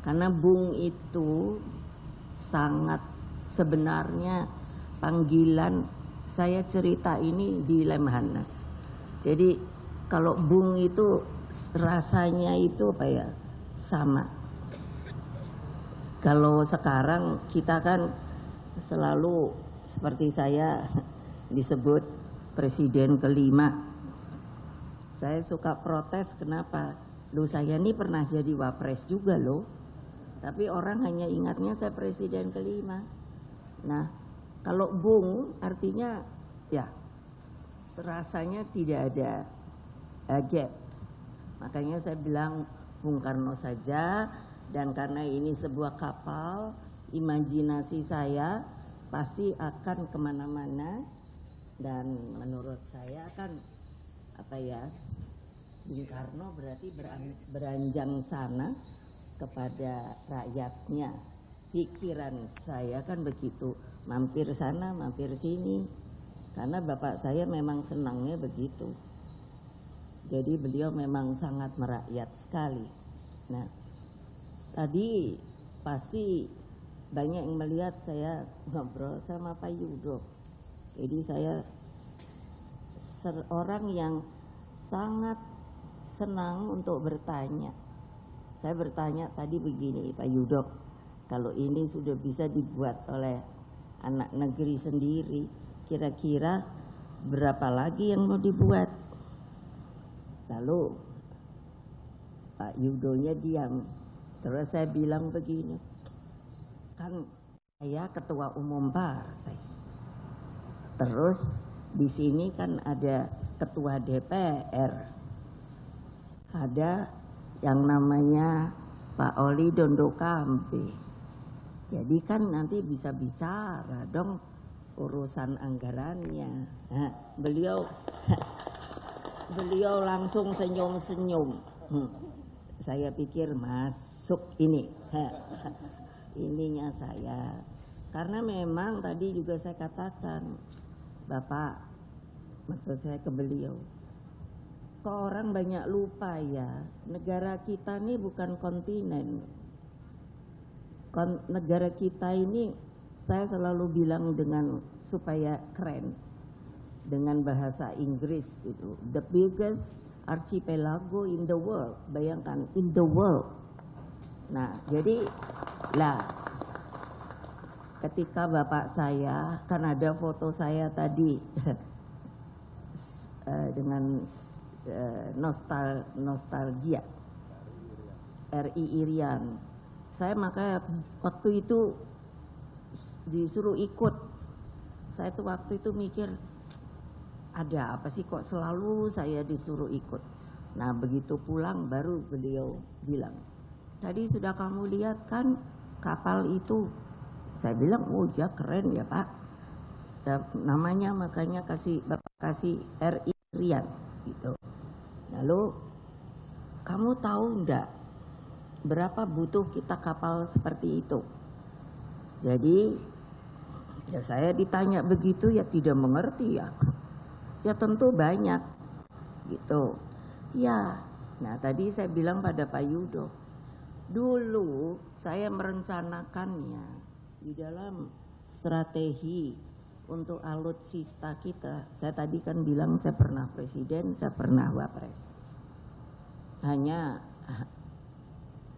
Karena Bung itu sangat sebenarnya panggilan saya cerita ini di Lemhanas. Jadi kalau Bung itu rasanya itu apa ya, sama. Kalau sekarang kita kan selalu seperti saya disebut presiden kelima. Saya suka protes, kenapa? Loh, saya ini pernah jadi wapres juga loh. Tapi orang hanya ingatnya saya presiden kelima. Nah, kalau Bung artinya ya rasanya tidak ada gap. Makanya saya bilang Bung Karno saja. Dan karena ini sebuah kapal, imajinasi saya pasti akan kemana-mana. Dan menurut saya kan apa ya, Bung Karno berarti beranjang sana kepada rakyatnya. Pikiran saya kan begitu, mampir sana, mampir sini. Karena bapak saya memang senangnya begitu. Jadi beliau memang sangat merakyat sekali. Nah, tadi pasti banyak yang melihat saya ngobrol sama Pak Yudo. Jadi saya seorang yang sangat senang untuk bertanya. Saya bertanya tadi begini, Pak Yudo, kalau ini sudah bisa dibuat oleh anak negeri sendiri, kira-kira berapa lagi yang mau dibuat? Lalu Pak Yudonya diam. Terus saya bilang begini, kan saya ketua umum partai. Terus di sini kan ada ketua DPR, ada yang namanya Pak Oli Dondo Kambe. Jadi kan nanti bisa bicara dong urusan anggarannya. Nah, beliau langsung senyum-senyum. Saya pikir masuk ini ininya saya. Karena memang tadi juga saya katakan, Bapak, maksud saya ke beliau, kok orang banyak lupa ya, negara kita ini bukan kontinen. Negara kita ini, saya selalu bilang dengan supaya keren, dengan bahasa Inggris gitu, the biggest archipelago in the world. Bayangkan, in the world. Nah, jadi lah ketika bapak saya, kan ada foto saya tadi dengan nostalgia RI Irian. Saya makanya waktu itu disuruh ikut. Saya tuh waktu itu mikir, ada apa sih kok selalu saya disuruh ikut. Nah, begitu pulang baru beliau bilang, tadi sudah kamu lihat kan kapal itu? Saya bilang, oh ya keren ya Pak. Namanya makanya Bapak kasih RI Rian gitu. Lalu kamu tahu enggak berapa butuh kita kapal seperti itu? Jadi ya saya ditanya begitu ya tidak mengerti ya. Ya tentu banyak gitu. Ya, nah tadi saya bilang pada Pak Yudo, dulu saya merencanakannya di dalam strategi untuk alutsista kita. Saya tadi kan bilang saya pernah presiden, saya pernah wapres. Hanya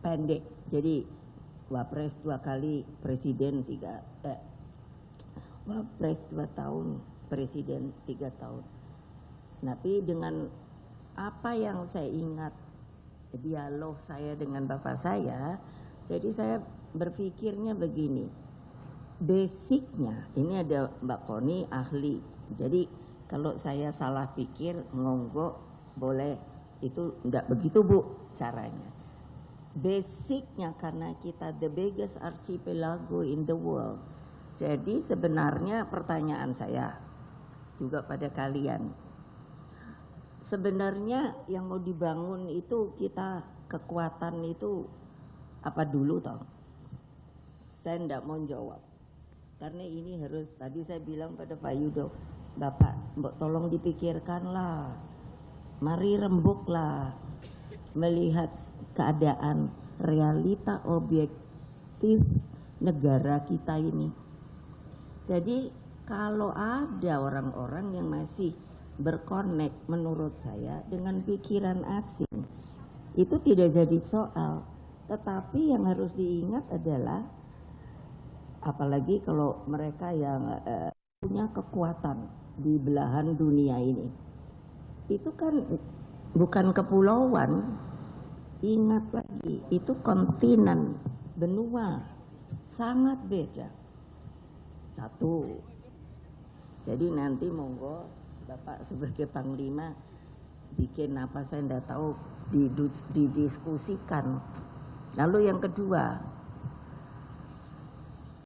pendek, jadi wapres 2 kali, presiden 3, wapres 2 tahun, presiden 3 tahun. Tapi dengan apa yang saya ingat dialog saya dengan bapak saya, jadi saya berpikirnya begini, basicnya ini ada Mbak Koni ahli, jadi kalau saya salah pikir monggo boleh, itu enggak begitu Bu caranya. Basicnya karena kita the biggest archipelago in the world. Jadi sebenarnya pertanyaan saya juga pada kalian, sebenarnya yang mau dibangun itu kita kekuatan itu apa dulu toh? Saya enggak mau jawab. Karena ini harus, tadi saya bilang pada Pak Yudo, Bapak, mbok tolong dipikirkanlah. Mari rembuklah melihat keadaan realita objektif negara kita ini. Jadi kalau ada orang-orang yang masih berkonek menurut saya dengan pikiran asing, itu tidak jadi soal. Tetapi yang harus diingat adalah, apalagi kalau mereka yang punya kekuatan di belahan dunia ini, itu kan bukan kepulauan. Ingat lagi, itu kontinen, benua, sangat beda. Satu. Jadi nanti monggo Bapak sebagai Panglima bikin apa, saya tidak tahu, didiskusikan. Lalu yang kedua,